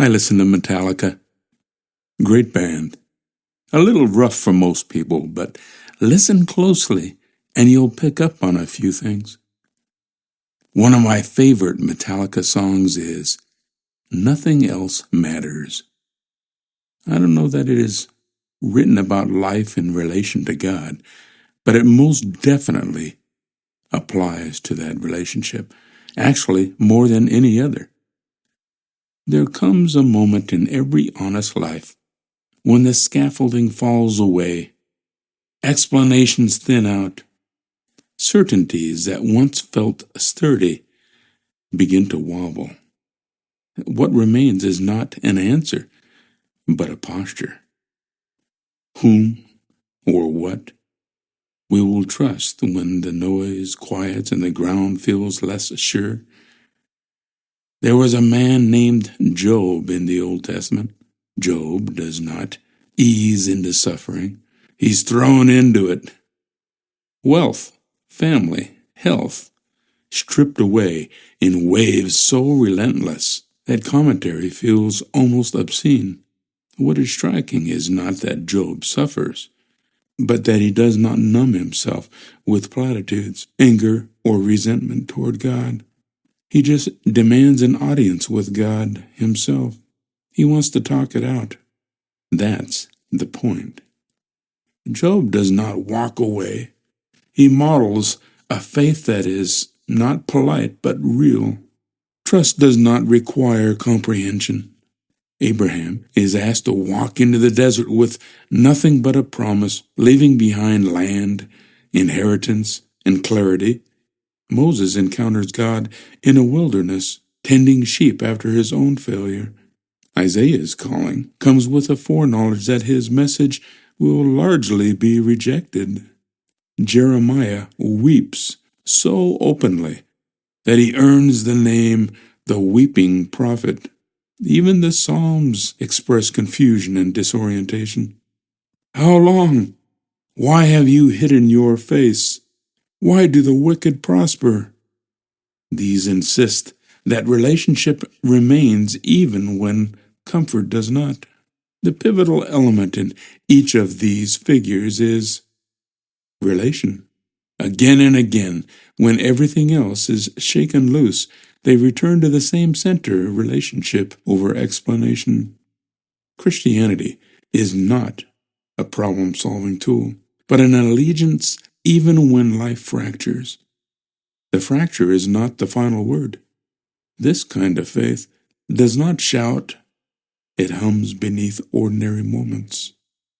I listen to Metallica. Great band. A little rough for most people, but listen closely and you'll pick up on a few things. One of my favorite Metallica songs is Nothing Else Matters. I don't know that it is written about life in relation to God, but it most definitely applies to that relationship, actually more than any other. There comes a moment in every honest life when the scaffolding falls away, explanations thin out, certainties that once felt sturdy begin to wobble. What remains is not an answer, but a posture. Whom or what we will trust when the noise quiets and the ground feels less sure. There was a man named Job in the Old Testament. Job does not ease into suffering. He's thrown into it. Wealth, family, health, stripped away in waves so relentless that commentary feels almost obscene. What is striking is not that Job suffers, but that he does not numb himself with platitudes, anger, or resentment toward God. He just demands an audience with God himself. He wants to talk it out. That's the point. Job does not walk away. He models a faith that is not polite but real. Trust does not require comprehension. Abraham is asked to walk into the desert with nothing but a promise, leaving behind land, inheritance, and clarity. Moses encounters God in a wilderness, tending sheep after his own failure. Isaiah's calling comes with a foreknowledge that his message will largely be rejected. Jeremiah weeps so openly that he earns the name the weeping prophet. Even the Psalms express confusion and disorientation. How long? Why have you hidden your face? Why do the wicked prosper? These insist that relationship remains even when comfort does not. The pivotal element in each of these figures is relation. Again and again, when everything else is shaken loose, they return to the same center, relationship over explanation. Christianity is not a problem-solving tool, but an allegiance even when life fractures. The fracture is not the final word. This kind of faith does not shout. It hums beneath ordinary moments.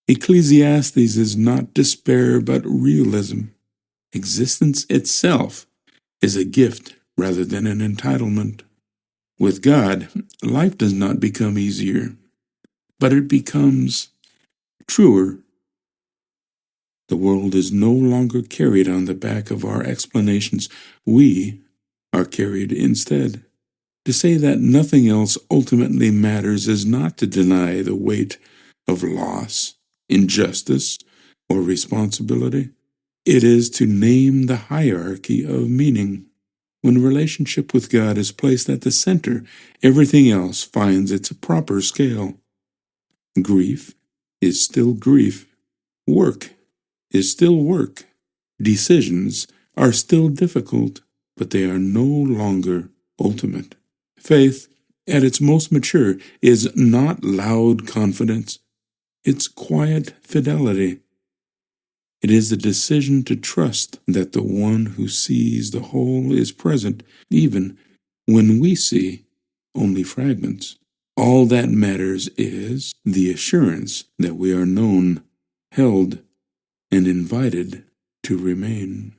Ecclesiastes is not despair but realism. Existence itself is a gift rather than an entitlement. With God, life does not become easier, but it becomes truer. The world is no longer carried on the back of our explanations. We are carried instead. To say that nothing else ultimately matters is not to deny the weight of loss, injustice, or responsibility. It is to name the hierarchy of meaning. When relationship with God is placed at the center, everything else finds its proper scale. Grief is still grief. Work is still work. Decisions are still difficult, but they are no longer ultimate. Faith, at its most mature, is not loud confidence. It's quiet fidelity. It is the decision to trust that the one who sees the whole is present, even when we see only fragments. All that matters is the assurance that we are known, held, and invited to remain.